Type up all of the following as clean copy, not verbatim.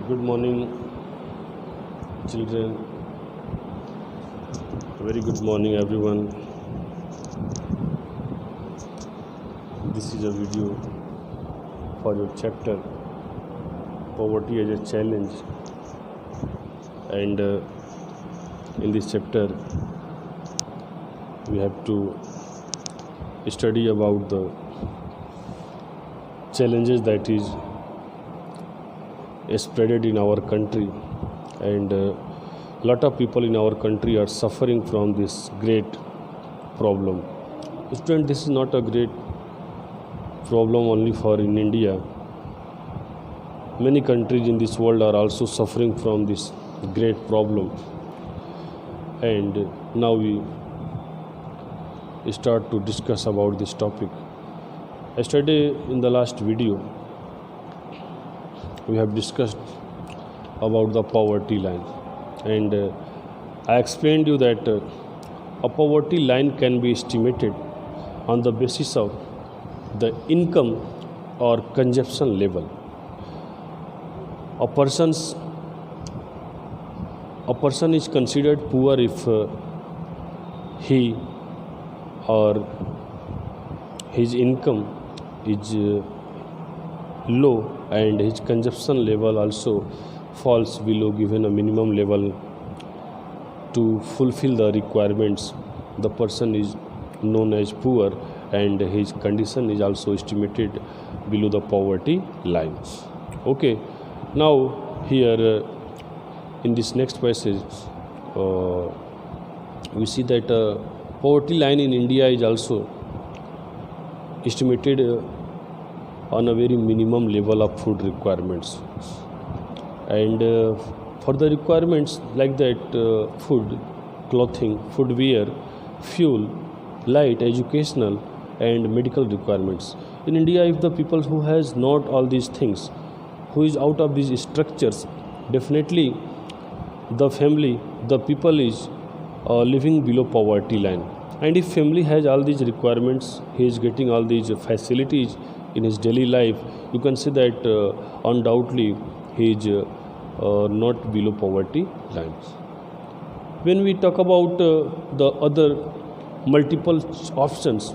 Good morning, children. Very good morning, everyone. This is a video for your chapter Poverty as a Challenge, and in this chapter, we have to study about the challenges that is spreaded in our country, and lot of people in our country are suffering from this great problem. Student, this is not a great problem only for in India. Many countries in this world are also suffering from this great problem, and now we start to discuss about this topic. Yesterday in the last video we have discussed about the poverty line, and I explained you that a poverty line can be estimated on the basis of the income or consumption level. A person is considered poor if he or his income is low and his consumption level also falls below given a minimum level to fulfill the requirements. The person is known as poor, and his condition is also estimated below the poverty line. Okay, now here in this next passage we see that poverty line in India is also estimated on a very minimum level of food requirements, and for the requirements like that food, clothing, footwear, fuel, light, educational and medical requirements. In India, if the people who has not all these things, who is out of these structures, definitely the people is living below poverty line. And if family has all these requirements, he is getting all these facilities in his daily life, you can see that undoubtedly he is not below poverty lines. When we talk about the other multiple options,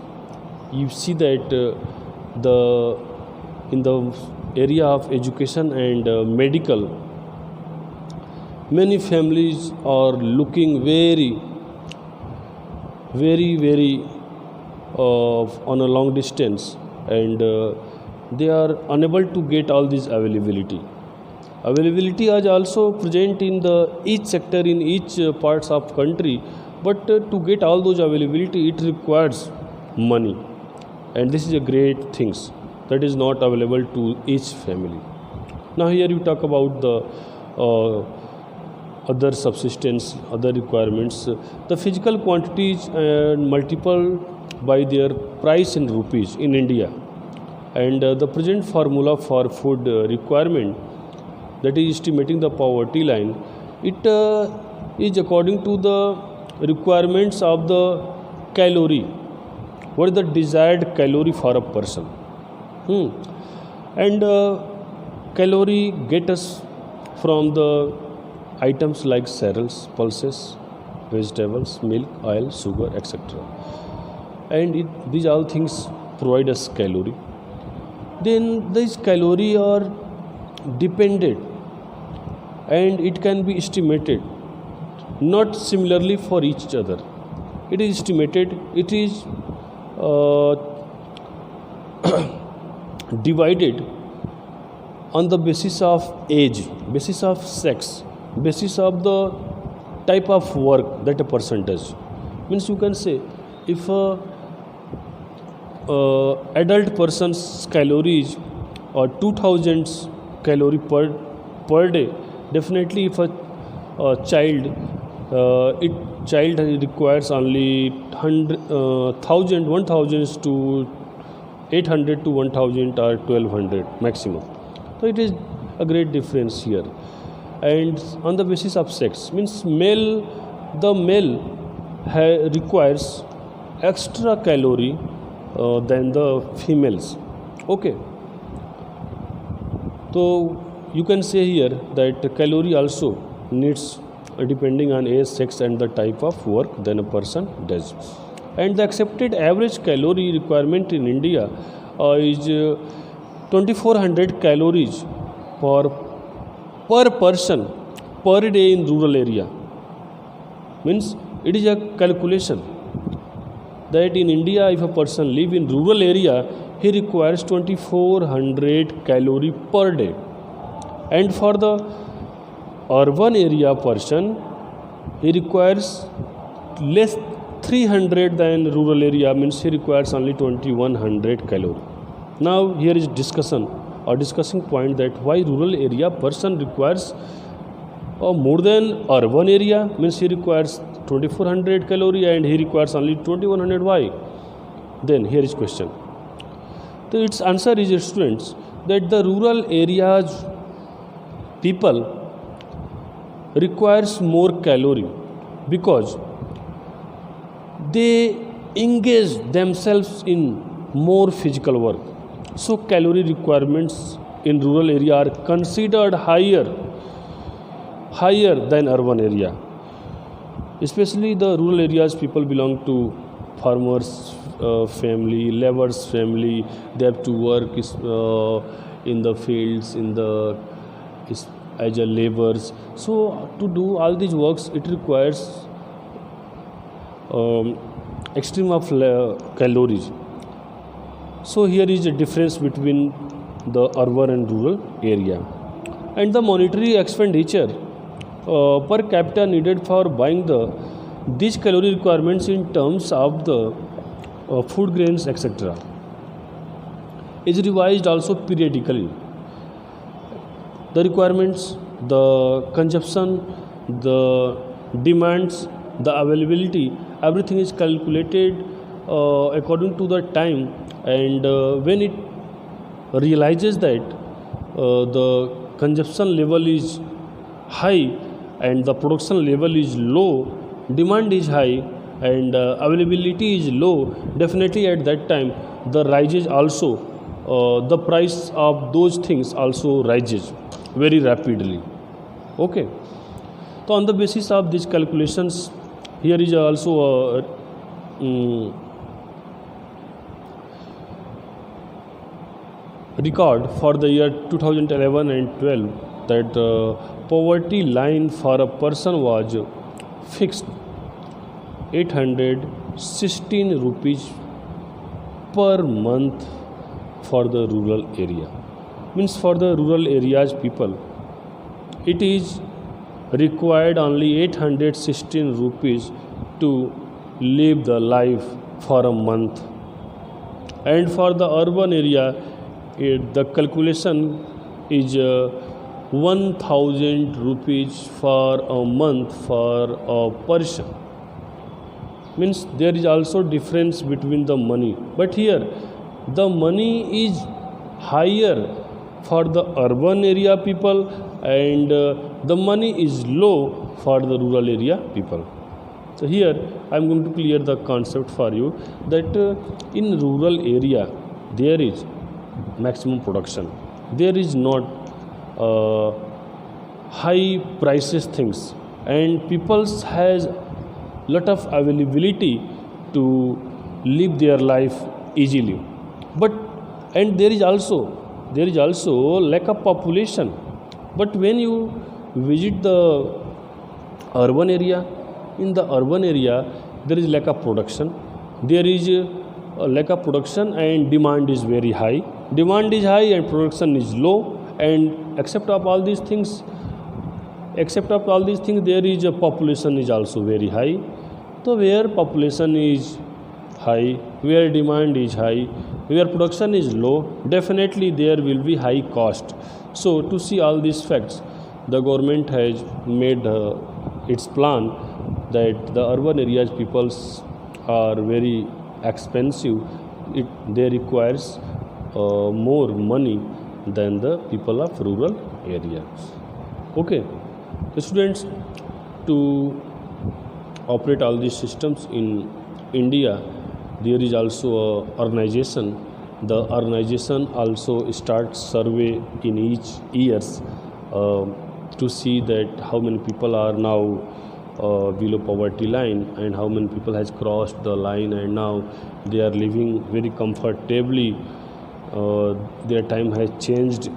you see that in the area of education and medical, many families are looking very on a long distance, and they are unable to get all this availability. Availability is also present in each sector in each parts of country, but to get all those availability it requires money, and this is a great things that is not available to each family. Now here you talk about the other subsistence, other requirements, the physical quantities and multiple by their price in rupees in India, and the present formula for food requirement, that is estimating the poverty line, it is according to the requirements of the calorie. What is the desired calorie for a person? And calorie get us from the items like cereals, pulses, vegetables, milk, oil, sugar, etc. And these all things provide us calorie. Then these calorie are dependent, and it can be estimated not similarly for each other. It is estimated, it is divided on the basis of age, basis of sex, basis of the type of work that a person does. Means you can say if adult person's calories are 2000 calorie per day, definitely if a child requires only 1000 to 800 to 1000 or 1200 maximum. So it is a great difference here. And on the basis of sex, means the male requires extra calorie than the females. Okay, so you can say here that calorie also needs depending on age, sex and the type of work then a person does. And the accepted average calorie requirement in India is 2400 calories per person per day in rural area. Means it is a calculation that in India if a person live in rural area, he requires 2400 calorie per day, and for the urban area person he requires less 300 than rural area, means he requires only 2100 calorie. Now here is discussion or discussing point that why rural area person requires more than urban area, means he requires 2400 calorie and he requires only 2100. Why? Then here is question. So its answer is, students, that the rural areas people requires more calorie because they engage themselves in more physical work. So calorie requirements in rural area are considered higher than urban area. Especially the rural areas, people belong to farmers family, laborers family. They have to work in the fields, as a laborers. So to do all these works, it requires extreme of calories. So here is a difference between the urban and rural area. And the monetary expenditure per capita needed for buying these calorie requirements in terms of the food grains etc. is revised also periodically. The requirements, the consumption, the demands, the availability, everything is calculated according to the time, and when it realizes that the consumption level is high and the production level is low, demand is high and availability is low, definitely at that time the rises also, the price of those things also rises very rapidly. Okay, so on the basis of these calculations, here is also a record for the year 2011 and 12 that poverty line for a person was fixed 816 rupees per month for the rural area. Means for the rural areas people, it is required only 816 rupees to live the life for a month. And for the urban area, the calculation is 1000 rupees for a month for a person. Means there is also difference between the money, but here the money is higher for the urban area people and the money is low for the rural area people. So here I am going to clear the concept for you that in rural area there is maximum production, there is not high prices things, and people has lot of availability to live their life easily. But and there is also lack of population. But when you visit the urban area, in the urban area there is lack of production, there is a lack of production and demand is very high. Demand is high and production is low, and except of all these things there is a population is also very high. So where population is high, where demand is high, where production is low, definitely there will be high cost. So to see all these facts, the government has made its plan that the urban areas peoples are very expensive. They requires more money than the people of rural area. Okay, the students, to operate all these systems in India, there is also a organization. The organization also starts survey in each years to see that how many people are now below poverty line and how many people has crossed the line and now they are living very comfortably. Their time has changed,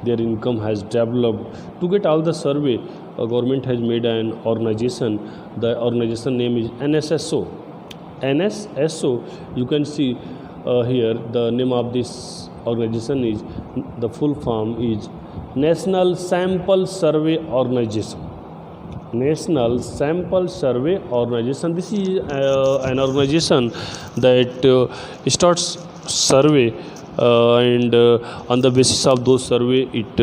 their income has developed. To get all the survey, government has made an organization. The organization name is NSSO. NSSO, you can see here the name of this organization is, the full form is National Sample Survey Organization. National Sample Survey Organization. This is an organization that starts survey and on the basis of those survey it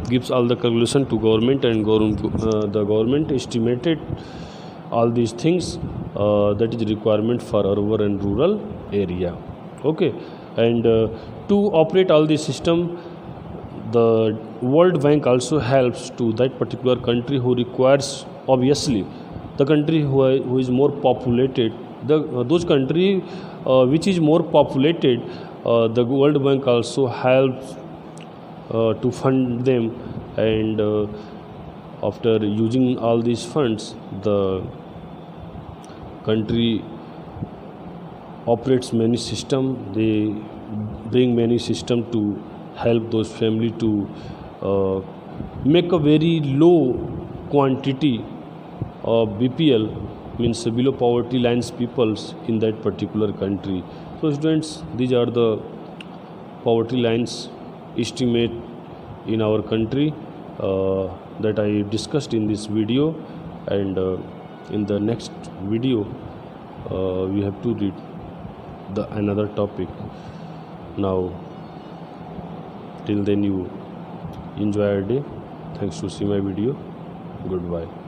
gives all the calculation to government, and the government estimated all these things that is requirement for urban and rural area. Okay, and to operate all this system, the World Bank also helps to that particular country who requires, obviously the country who is more populated, those country which is more populated, the World Bank also helps to fund them, and after using all these funds, the country operates many system. They bring many system to help those family to make a very low quantity of BPL, means below poverty lines peoples in that particular country. So students, these are the poverty lines estimate in our country that I discussed in this video, and in the next video we have to read another topic. Now till then, you enjoy your day. Thanks to see my video. Goodbye.